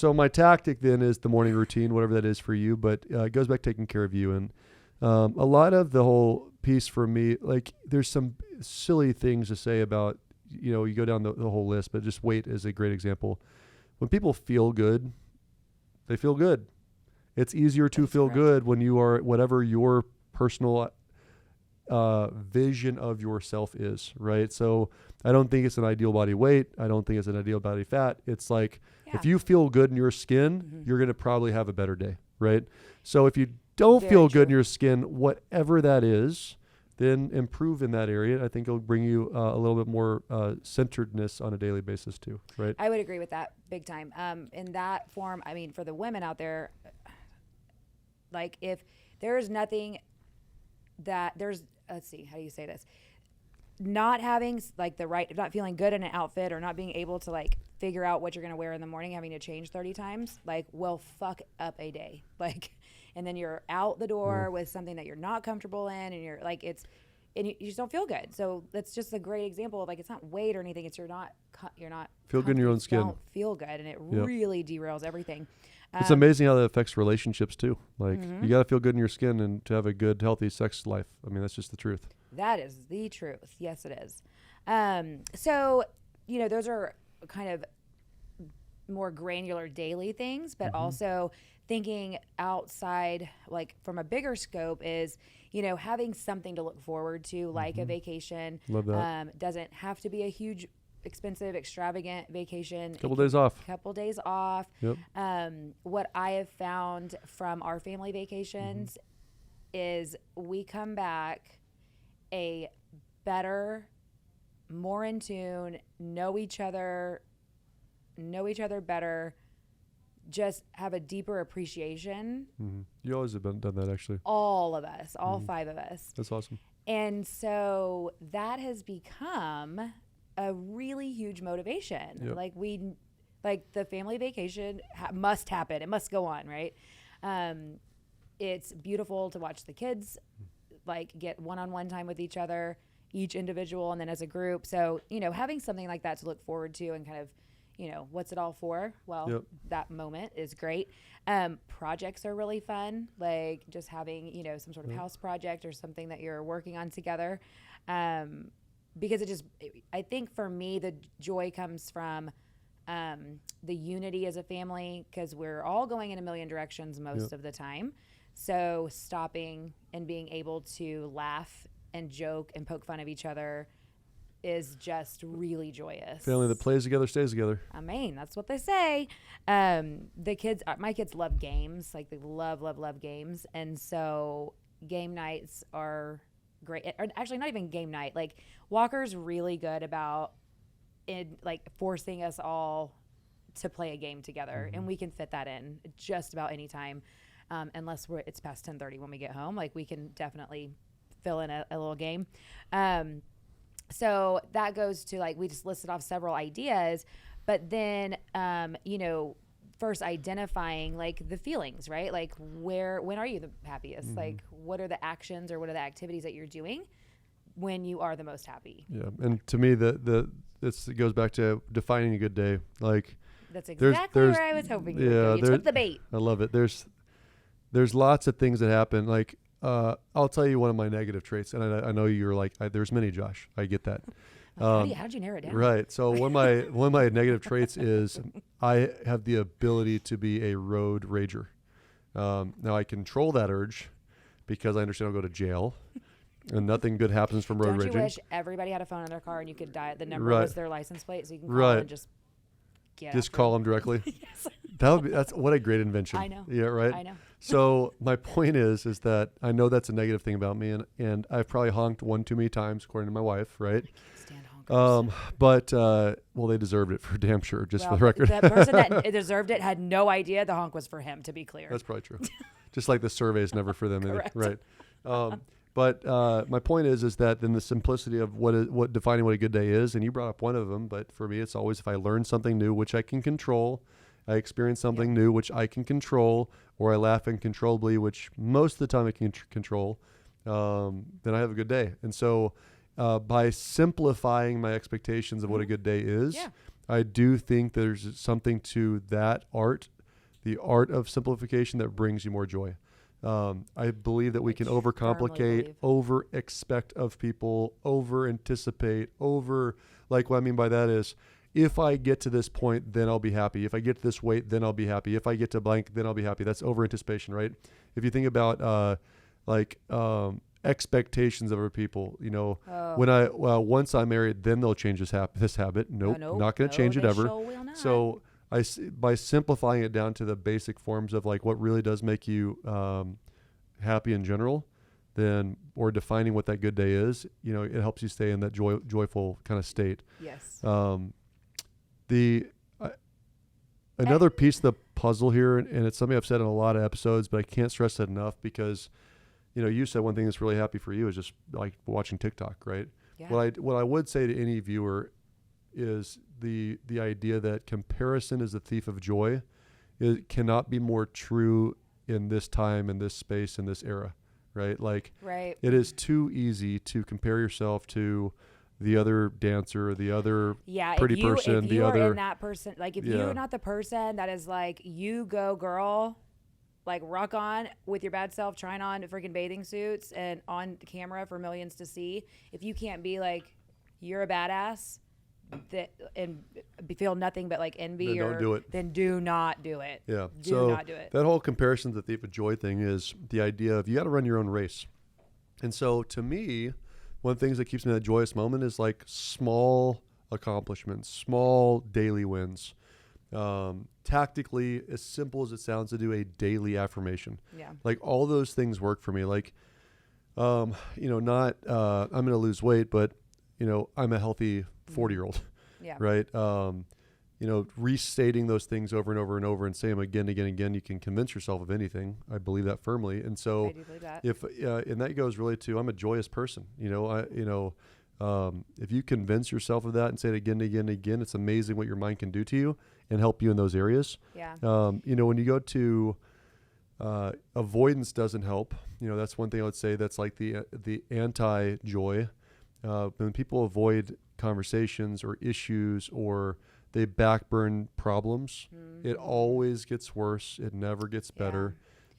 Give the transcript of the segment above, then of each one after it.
So my tactic then is the morning routine, whatever that is for you, but it goes back to taking care of you. And a lot of the whole piece for me, like there's some silly things to say about, you go down the whole list, but just weight is a great example. When people feel good, they feel good. It's easier to feel good when you are whatever your personal vision of yourself is, right? So I don't think it's an ideal body weight. I don't think it's an ideal body fat. It's like if you feel good in your skin, you're going to probably have a better day, right? So if you don't feel good in your skin, whatever that is, then improve in that area. I think it'll bring you a little bit more centeredness on a daily basis too, right? I would agree with that big time. In that form, I mean, for the women out there, like if there's nothing that there's, let's see, how do you say this? Not having like not feeling good in an outfit or not being able to like figure out what you're going to wear in the morning, having to change 30 times, like will fuck up a day. Like, and then you're out the door with something that you're not comfortable in, and you're like, and you just don't feel good. So that's just a great example of like, it's not weight or anything. It's you're not feel good in your own skin. Don't feel good, and it really derails everything. It's amazing how that affects relationships too. Like you got to feel good in your skin and to have a good, healthy sex life. I mean, that's just the truth. That is the truth. Yes, it is. So, those are kind of more granular daily things, but also thinking outside, like from a bigger scope is, having something to look forward to, like a vacation. Love that. Doesn't have to be a huge, expensive, extravagant vacation. Couple days off. Yep. What I have found from our family vacations is we come back a better, more in tune, know each other better, just have a deeper appreciation. You always have done that, actually. All of us, all 5 of us. That's awesome. And so that has become a really huge motivation. Yep. Like the family vacation must happen. It must go on, right? It's beautiful to watch the kids like get one-on-one time with each other, each individual and then as a group. So, having something like that to look forward to and kind of, what's it all for? Well, that moment is great. Projects are really fun, like just having, some sort of house project or something that you're working on together. Because I think for me, the joy comes from the unity as a family, because we're all going in a million directions most of the time. So stopping and being able to laugh and joke and poke fun of each other is just really joyous. Family that plays together stays together. I mean, that's what they say. My kids love games. Like they love games. And so game nights are great. Or actually not even game night. Like Walker's really good about forcing us all to play a game together. And we can fit that in just about any time. Unless it's past 10:30 when we get home, like we can definitely fill in a little game. So that goes to like, we just listed off several ideas, but then, first identifying like the feelings, right? Like when are you the happiest? Like what are the actions or what are the activities that you're doing when you are the most happy? Yeah. And to me, it goes back to defining a good day. Like that's exactly where I was hoping you would go. You took the bait. I love it. There's lots of things that happen. Like, I'll tell you one of my negative traits, and I know you're like, there's many, Josh. I get that. How did you narrow it down? Right. So one of my negative traits is I have the ability to be a road rager. Now I control that urge because I understand I'll go to jail, and nothing good happens from road raging. Don't you wish everybody had a phone in their car and you could dial the number was their license plate, so you can call and just call them directly. Yes. That's what a great invention. I know. Yeah, right. I know. So my point is that I know that's a negative thing about me, and I've probably honked one too many times, according to my wife, right? Stand honkers. But they deserved it for damn sure, for the record. The person that deserved it had no idea the honk was for him, to be clear. That's probably true. Just like the survey is never for them either. Correct. Right. But my point is that then the simplicity of what defining what a good day is, and you brought up one of them, but for me, it's always if I learn something new, which I can control, I experience something new, which I can control, or I laugh uncontrollably, which most of the time I can control, then I have a good day. And so by simplifying my expectations of what a good day is, I do think there's something to that art, the art of simplification, that brings you more joy. I believe that we can overcomplicate, over expect of people, over anticipate, like what I mean by that is, if I get to this point, then I'll be happy. If I get to this weight, then I'll be happy. If I get to blank, then I'll be happy. That's over anticipation, right? If you think about expectations of other people, once I'm married, then they'll change this habit. Nope, not going to change it ever. So by simplifying it down to the basic forms of like what really does make you happy in general, then, or defining what that good day is, it helps you stay in that joyful kind of state. Yes. Another piece of the puzzle here, and it's something I've said in a lot of episodes, but I can't stress that enough because, you said one thing that's really happy for you is just like watching TikTok, right? Yeah. What I would say to any viewer is the idea that comparison is the thief of joy. It cannot be more true in this time, in this space, in this era, right? Like, right. It is too easy to compare yourself to the other dancer, the other pretty person, the other. In that person, like if you're not the person that is like, you go girl, like rock on with your bad self, trying on freaking bathing suits and on camera for millions to see. If you can't be like, you're a badass, and feel nothing but like envy, then don't do it. Then do not do it. Yeah. Do not do it. That whole comparison to the thief of joy thing is the idea of you got to run your own race. And so to me, one of the things that keeps me in that joyous moment is like small accomplishments, small daily wins. Tactically, as simple as it sounds, to do a daily affirmation. Yeah. Like all those things work for me. Like, I'm going to lose weight, but I'm a healthy 40-year-old. Yeah. Right. Restating those things over and over and over and say them again and again and again, you can convince yourself of anything. I believe that firmly. And so I do believe that. And that goes really to, I'm a joyous person. If you convince yourself of that and say it again and again and again, it's amazing what your mind can do to you and help you in those areas. Yeah. When you go to avoidance doesn't help. That's one thing I would say that's like the anti-joy. When people avoid conversations or issues or they backburn problems, it always gets worse. It never gets better.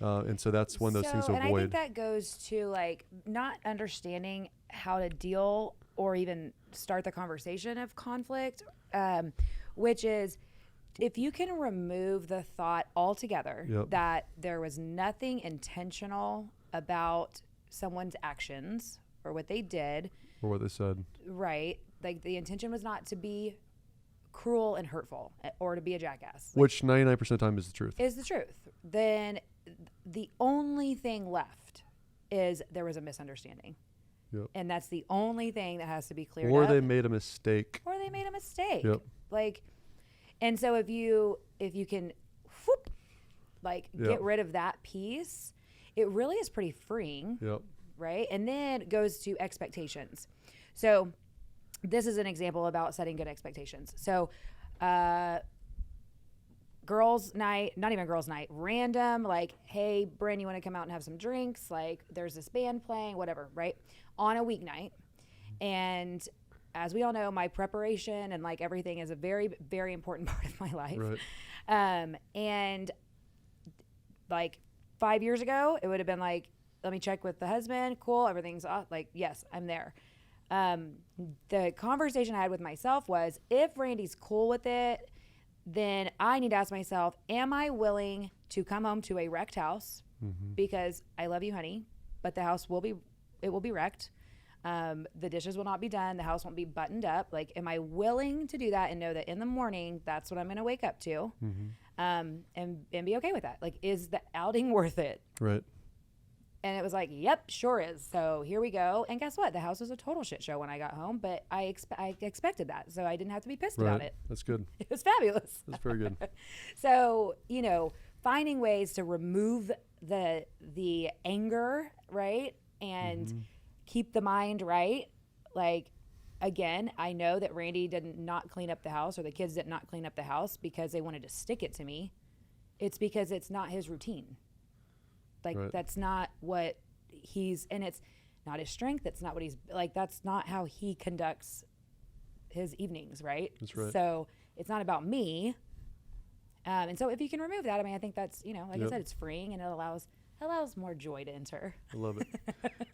And so that's one of those things to avoid. And I think that goes to like not understanding how to deal or even start the conversation of conflict, which is if you can remove the thought altogether that there was nothing intentional about someone's actions or what they did. Or what they said. Right. Like the intention was not to be cruel and hurtful or to be a jackass. Which 99% of the time is the truth. Is the truth. Then the only thing left is there was a misunderstanding. Yep. And that's the only thing that has to be cleared up. Or they made a mistake. Yep. Like, and so if you can get rid of that piece, it really is pretty freeing. Yep. Right? And then it goes to expectations. So this is an example about setting good expectations. So girls' night, not even girls' night, random, like, hey, Brynn, you want to come out and have some drinks? Like, there's this band playing, whatever, right? On a weeknight. And as we all know, my preparation and like everything is a very, very important part of my life. Right. And like 5 years ago, it would have been like, let me check with the husband. Cool. Everything's off. Like, yes, I'm there. The conversation I had with myself was, if Randy's cool with it, then I need to ask myself, am I willing to come home to a wrecked house? Mm-hmm. Because I love you, honey, but the house will be wrecked. The dishes will not be done. The house won't be buttoned up. Like, am I willing to do that and know that in the morning, that's what I'm going to wake up to, and be okay with that? Like, is the outing worth it? Right. And it was like, yep, sure is. So here we go. And guess what? The house was a total shit show when I got home, but I expected that. So I didn't have to be pissed about it. That's good. It was fabulous. That's very good. So, finding ways to remove the anger, right? And keep the mind right. Like, again, I know that Randy did not clean up the house, or the kids did not clean up the house because they wanted to stick it to me. It's because it's not his routine. Like, that's not what and it's not his strength. It's not what that's not how he conducts his evenings, right? That's right. So it's not about me. And so if you can remove that, I mean, I think that's, you know, like I Yep. said, it's freeing and it allows more joy to enter. I love it.